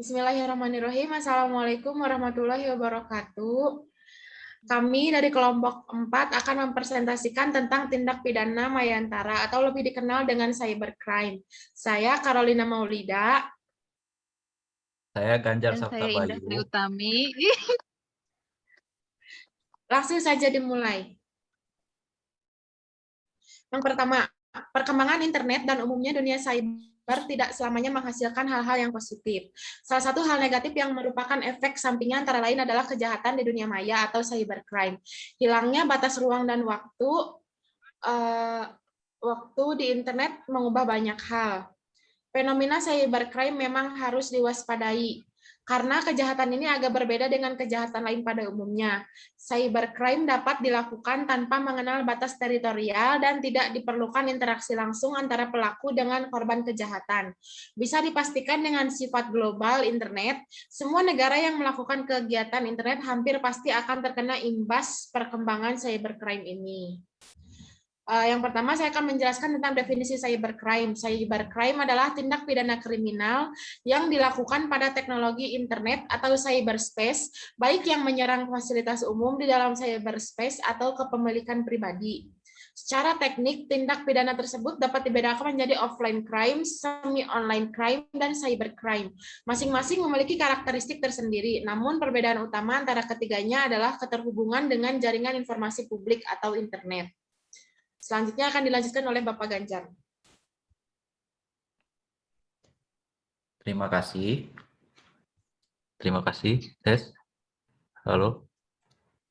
Bismillahirrahmanirrahim. Assalamualaikum warahmatullahi wabarakatuh. Kami dari kelompok 4 akan mempresentasikan tentang tindak pidana Mayantara atau lebih dikenal dengan cybercrime. Saya Carolina Maulida. Saya Ganjar Dan Sabta saya Indah Bayu. Sri Utami. Langsung saja dimulai. Yang pertama, perkembangan internet dan umumnya dunia cyber tidak selamanya menghasilkan hal-hal yang positif. Salah satu hal negatif yang merupakan efek sampingnya antara lain adalah kejahatan di dunia maya atau cybercrime. Hilangnya batas ruang dan waktu di internet mengubah banyak hal. Fenomena cybercrime memang harus diwaspadai, karena kejahatan ini agak berbeda dengan kejahatan lain pada umumnya. Cybercrime dapat dilakukan tanpa mengenal batas teritorial dan tidak diperlukan interaksi langsung antara pelaku dengan korban kejahatan. Bisa dipastikan dengan sifat global internet, semua negara yang melakukan kegiatan internet hampir pasti akan terkena imbas perkembangan cybercrime ini. Yang pertama, saya akan menjelaskan tentang definisi cybercrime. Cybercrime adalah tindak pidana kriminal yang dilakukan pada teknologi internet atau cyberspace, baik yang menyerang fasilitas umum di dalam cyberspace atau kepemilikan pribadi. Secara teknik, tindak pidana tersebut dapat dibedakan menjadi offline crime, semi-online crime, dan cybercrime. Masing-masing memiliki karakteristik tersendiri, namun perbedaan utama antara ketiganya adalah keterhubungan dengan jaringan informasi publik atau internet. Selanjutnya akan dilanjutkan oleh Bapak Ganjar. Terima kasih. Terima kasih, Tes. Halo.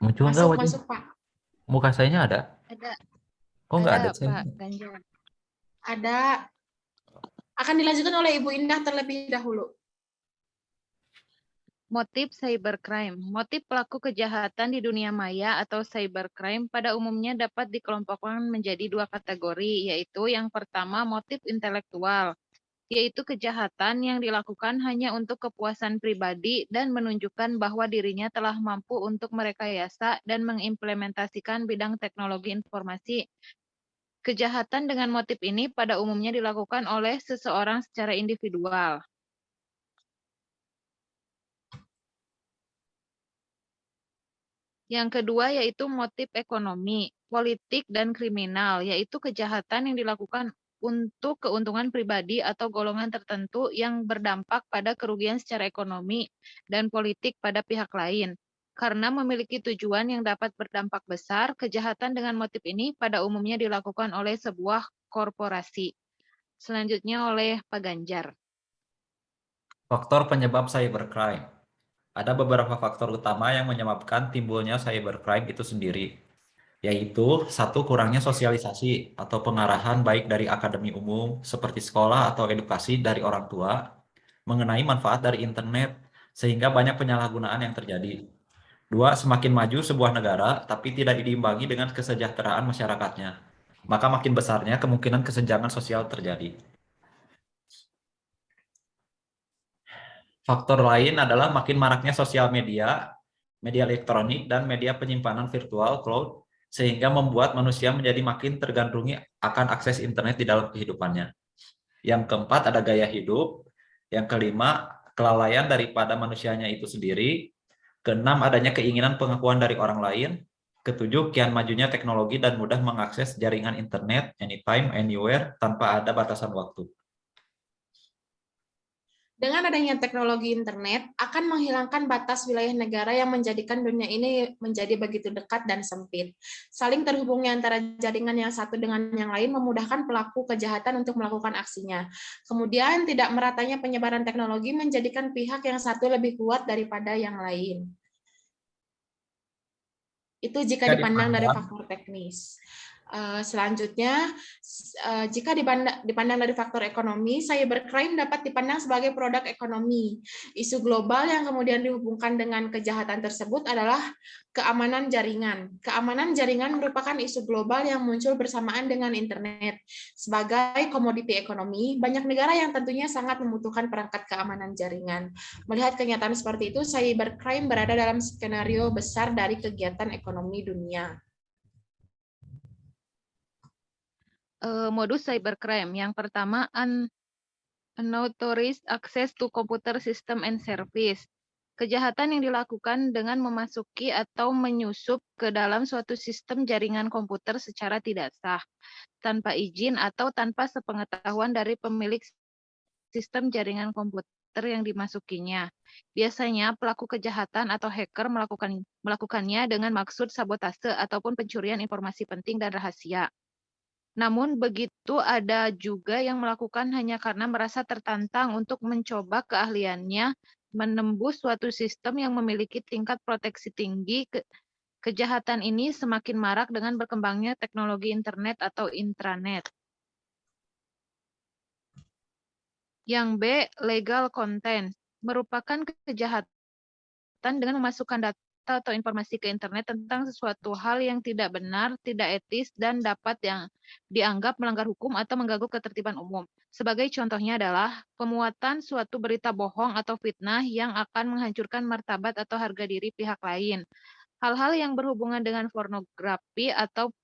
Muncul nggak wajah? Masuk, Pak. Muka sayanya ada? Ada, Kok nggak ada? Pak Ganjar. Ada. Akan dilanjutkan oleh Ibu Indah terlebih dahulu. Motif cybercrime. Motif pelaku kejahatan di dunia maya atau cybercrime pada umumnya dapat dikelompokkan menjadi dua kategori, yaitu yang pertama motif intelektual, yaitu kejahatan yang dilakukan hanya untuk kepuasan pribadi dan menunjukkan bahwa dirinya telah mampu untuk merekayasa dan mengimplementasikan bidang teknologi informasi. Kejahatan dengan motif ini pada umumnya dilakukan oleh seseorang secara individual. Yang kedua yaitu motif ekonomi, politik, dan kriminal, yaitu kejahatan yang dilakukan untuk keuntungan pribadi atau golongan tertentu yang berdampak pada kerugian secara ekonomi dan politik pada pihak lain. Karena memiliki tujuan yang dapat berdampak besar, kejahatan dengan motif ini pada umumnya dilakukan oleh sebuah korporasi. Selanjutnya oleh Pak Ganjar. Faktor penyebab cybercrime. Ada beberapa faktor utama yang menyebabkan timbulnya cybercrime itu sendiri, yaitu satu, kurangnya sosialisasi atau pengarahan baik dari akademi umum seperti sekolah atau edukasi dari orang tua mengenai manfaat dari internet, sehingga banyak penyalahgunaan yang terjadi. Dua, semakin maju sebuah negara tapi tidak diimbangi dengan kesejahteraan masyarakatnya, maka makin besarnya kemungkinan kesenjangan sosial terjadi. Faktor lain adalah makin maraknya sosial media, media elektronik, dan media penyimpanan virtual cloud, sehingga membuat manusia menjadi makin tergantungi akan akses internet di dalam kehidupannya. Yang keempat ada gaya hidup. Yang kelima, kelalaian daripada manusianya itu sendiri. Keenam, adanya keinginan pengakuan dari orang lain. Ketujuh, kian majunya teknologi dan mudah mengakses jaringan internet anytime, anywhere, tanpa ada batasan waktu. Dengan adanya teknologi internet, akan menghilangkan batas wilayah negara yang menjadikan dunia ini menjadi begitu dekat dan sempit. Saling terhubungnya antara jaringan yang satu dengan yang lain memudahkan pelaku kejahatan untuk melakukan aksinya. Kemudian, tidak meratanya penyebaran teknologi menjadikan pihak yang satu lebih kuat daripada yang lain. Itu jika dipandang dari faktor teknis. Selanjutnya, jika dipandang dari faktor ekonomi, cybercrime dapat dipandang sebagai produk ekonomi. Isu global yang kemudian dihubungkan dengan kejahatan tersebut adalah keamanan jaringan. Keamanan jaringan merupakan isu global yang muncul bersamaan dengan internet. Sebagai komoditi ekonomi, banyak negara yang tentunya sangat membutuhkan perangkat keamanan jaringan. Melihat kenyataan seperti itu, cybercrime berada dalam skenario besar dari kegiatan ekonomi dunia. Modus cybercrime. Yang pertama, Unauthorized access to computer system and service. Kejahatan yang dilakukan dengan memasuki atau menyusup ke dalam suatu sistem jaringan komputer secara tidak sah, tanpa izin atau tanpa sepengetahuan dari pemilik sistem jaringan komputer yang dimasukinya. Biasanya pelaku kejahatan atau hacker melakukannya dengan maksud sabotase ataupun pencurian informasi penting dan rahasia. Namun begitu ada juga yang melakukan hanya karena merasa tertantang untuk mencoba keahliannya menembus suatu sistem yang memiliki tingkat proteksi tinggi. Kejahatan ini semakin marak dengan berkembangnya teknologi internet atau intranet. Yang B, legal content, merupakan kejahatan dengan memasukkan data atau informasi ke internet tentang sesuatu hal yang tidak benar, tidak etis, dan dapat yang dianggap melanggar hukum atau mengganggu ketertiban umum. Sebagai contohnya adalah pemuatan suatu berita bohong atau fitnah yang akan menghancurkan martabat atau harga diri pihak lain. Hal-hal yang berhubungan dengan pornografi atau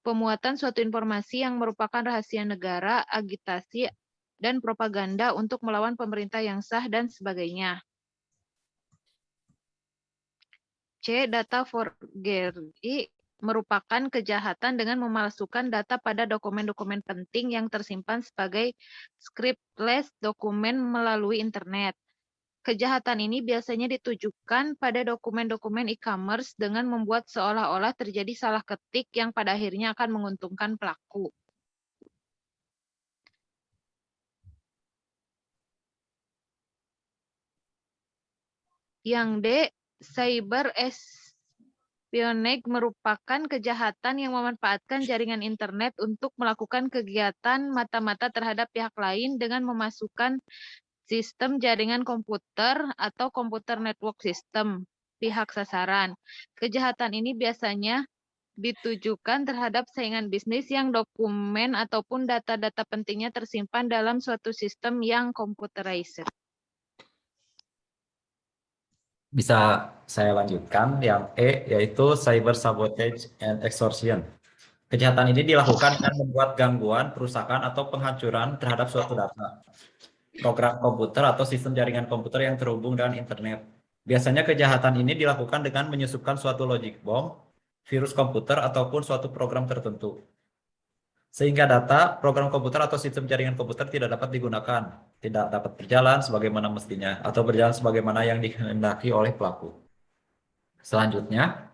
pemuatan suatu informasi yang merupakan rahasia negara, agitasi, dan propaganda untuk melawan pemerintah yang sah, dan sebagainya. C. Data forgery merupakan kejahatan dengan memalsukan data pada dokumen-dokumen penting yang tersimpan sebagai scriptless dokumen melalui internet. Kejahatan ini biasanya ditujukan pada dokumen-dokumen e-commerce dengan membuat seolah-olah terjadi salah ketik yang pada akhirnya akan menguntungkan pelaku. Yang D, cyber espionage merupakan kejahatan yang memanfaatkan jaringan internet untuk melakukan kegiatan mata-mata terhadap pihak lain dengan memasukkan sistem jaringan komputer atau komputer network system pihak sasaran. Kejahatan ini biasanya ditujukan terhadap saingan bisnis yang dokumen ataupun data-data pentingnya tersimpan dalam suatu sistem yang computerized. Bisa saya lanjutkan yang E, yaitu cyber sabotage and extortion. Kejahatan ini dilakukan dengan membuat gangguan, perusakan, atau penghancuran terhadap suatu data, program komputer, atau sistem jaringan komputer yang terhubung dengan internet. Biasanya kejahatan ini dilakukan dengan menyusupkan suatu logic bomb, virus komputer, ataupun suatu program tertentu. Sehingga data, program komputer, atau sistem jaringan komputer tidak dapat digunakan, tidak dapat berjalan sebagaimana mestinya, atau berjalan sebagaimana yang dikehendaki oleh pelaku. Selanjutnya,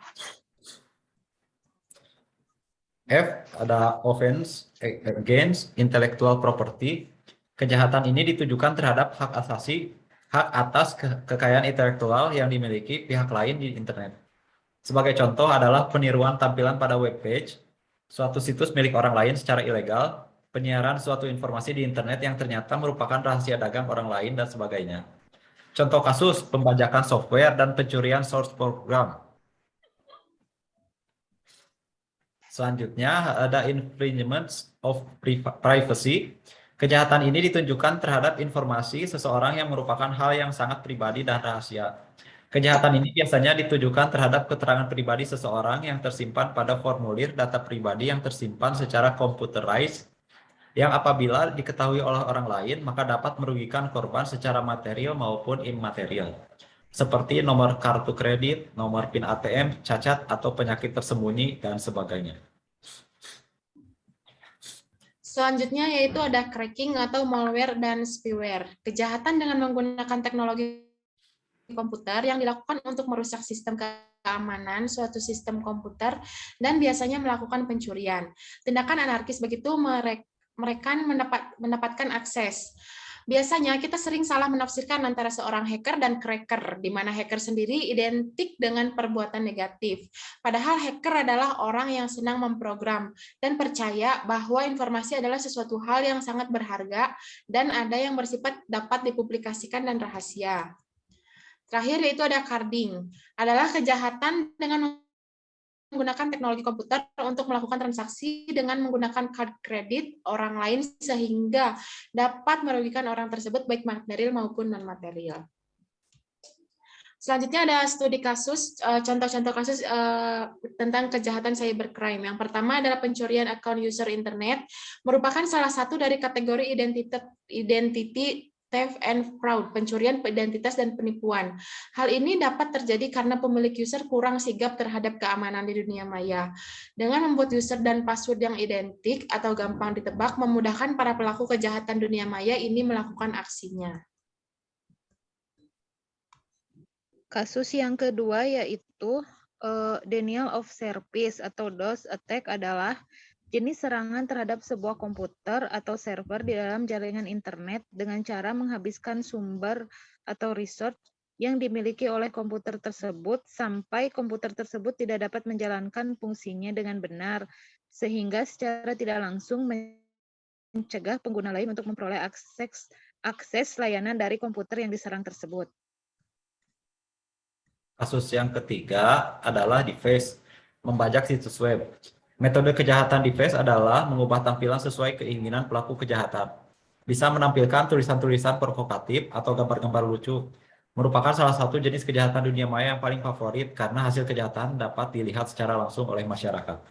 F, ada offense against intellectual property. Kejahatan ini ditujukan terhadap hak asasi, hak atas kekayaan intelektual yang dimiliki pihak lain di internet. Sebagai contoh adalah peniruan tampilan pada web page, suatu situs milik orang lain secara ilegal, penyiaran suatu informasi di internet yang ternyata merupakan rahasia dagang orang lain, dan sebagainya. Contoh kasus, pembajakan software dan pencurian source program. Selanjutnya ada infringement of privacy. Kejahatan ini ditunjukkan terhadap informasi seseorang yang merupakan hal yang sangat pribadi dan rahasia. Kejahatan ini biasanya ditujukan terhadap keterangan pribadi seseorang yang tersimpan pada formulir data pribadi yang tersimpan secara computerized, yang apabila diketahui oleh orang lain maka dapat merugikan korban secara material maupun imaterial, seperti nomor kartu kredit, nomor PIN ATM, cacat atau penyakit tersembunyi, dan sebagainya. Selanjutnya yaitu ada cracking atau malware dan spyware. Kejahatan dengan menggunakan teknologi komputer yang dilakukan untuk merusak sistem keamanan suatu sistem komputer dan biasanya melakukan pencurian. Tindakan anarkis begitu mereka mendapatkan akses. Biasanya kita sering salah menafsirkan antara seorang hacker dan cracker, di mana hacker sendiri identik dengan perbuatan negatif. Padahal hacker adalah orang yang senang memprogram dan percaya bahwa informasi adalah sesuatu hal yang sangat berharga dan ada yang bersifat dapat dipublikasikan dan rahasia. Terakhir yaitu ada carding, adalah kejahatan dengan menggunakan teknologi komputer untuk melakukan transaksi dengan menggunakan kartu kredit orang lain sehingga dapat merugikan orang tersebut baik material maupun non-material. Selanjutnya ada studi kasus, contoh-contoh kasus tentang kejahatan cybercrime. Yang pertama adalah pencurian akun user internet, merupakan salah satu dari kategori identity theft and fraud, pencurian identitas dan penipuan. Hal ini dapat terjadi karena pemilik user kurang sigap terhadap keamanan di dunia maya. Dengan membuat user dan password yang identik atau gampang ditebak, memudahkan para pelaku kejahatan dunia maya ini melakukan aksinya. Kasus yang kedua yaitu denial of service atau DOS attack adalah jenis serangan terhadap sebuah komputer atau server di dalam jaringan internet dengan cara menghabiskan sumber atau resource yang dimiliki oleh komputer tersebut sampai komputer tersebut tidak dapat menjalankan fungsinya dengan benar, sehingga secara tidak langsung mencegah pengguna lain untuk memperoleh akses layanan dari komputer yang diserang tersebut. Kasus yang ketiga adalah deface, membajak situs web. Metode kejahatan deface adalah mengubah tampilan sesuai keinginan pelaku kejahatan. Bisa menampilkan tulisan-tulisan provokatif atau gambar-gambar lucu. Merupakan salah satu jenis kejahatan dunia maya yang paling favorit karena hasil kejahatan dapat dilihat secara langsung oleh masyarakat.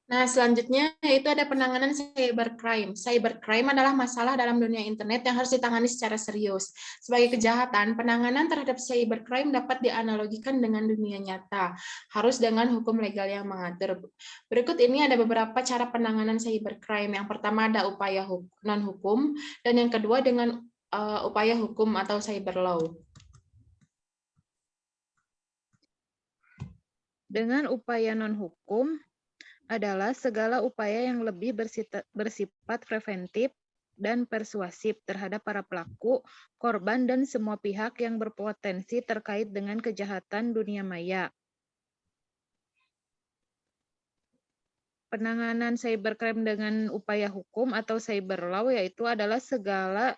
Nah, selanjutnya yaitu ada penanganan cybercrime. Cybercrime adalah masalah dalam dunia internet yang harus ditangani secara serius. Sebagai kejahatan, penanganan terhadap cybercrime dapat dianalogikan dengan dunia nyata, harus dengan hukum legal yang mengatur. Berikut ini ada beberapa cara penanganan cybercrime. Yang pertama ada upaya non-hukum, dan yang kedua dengan upaya hukum atau cyber law. Dengan upaya non-hukum adalah segala upaya yang lebih bersifat preventif dan persuasif terhadap para pelaku, korban, dan semua pihak yang berpotensi terkait dengan kejahatan dunia maya. Penanganan cybercrime dengan upaya hukum atau cyber law yaitu adalah segala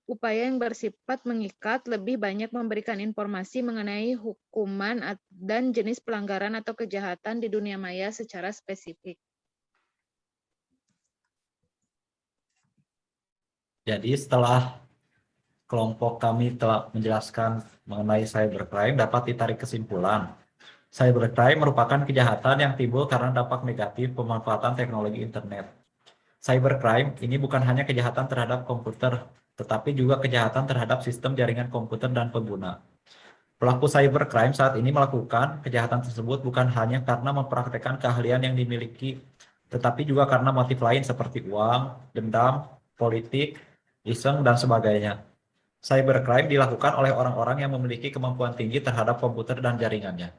upaya yang bersifat mengikat, lebih banyak memberikan informasi mengenai hukuman dan jenis pelanggaran atau kejahatan di dunia maya secara spesifik. Jadi setelah kelompok kami telah menjelaskan mengenai cybercrime, dapat ditarik kesimpulan. Cybercrime merupakan kejahatan yang timbul karena dampak negatif pemanfaatan teknologi internet. Cybercrime ini bukan hanya kejahatan terhadap komputer, tetapi juga kejahatan terhadap sistem jaringan komputer dan pengguna. Pelaku cybercrime saat ini melakukan kejahatan tersebut bukan hanya karena mempraktekkan keahlian yang dimiliki, tetapi juga karena motif lain seperti uang, dendam, politik, iseng, dan sebagainya. Cybercrime dilakukan oleh orang-orang yang memiliki kemampuan tinggi terhadap komputer dan jaringannya.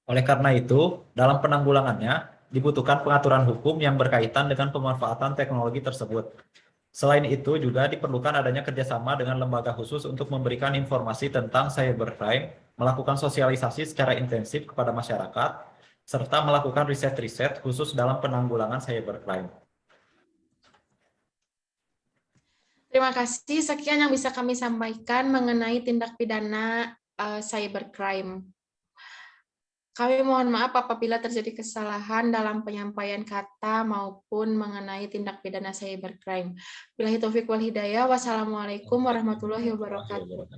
Oleh karena itu, dalam penanggulangannya, dibutuhkan pengaturan hukum yang berkaitan dengan pemanfaatan teknologi tersebut. Selain itu, juga diperlukan adanya kerjasama dengan lembaga khusus untuk memberikan informasi tentang cybercrime, melakukan sosialisasi secara intensif kepada masyarakat, serta melakukan riset-riset khusus dalam penanggulangan cybercrime. Terima kasih. Sekian yang bisa kami sampaikan mengenai tindak pidana cybercrime. Kami mohon maaf apabila terjadi kesalahan dalam penyampaian kata maupun mengenai tindak pidana cybercrime. Billahi taufiq wal hidayah. Wassalamualaikum warahmatullahi wabarakatuh.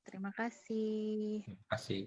Terima kasih. Terima kasih.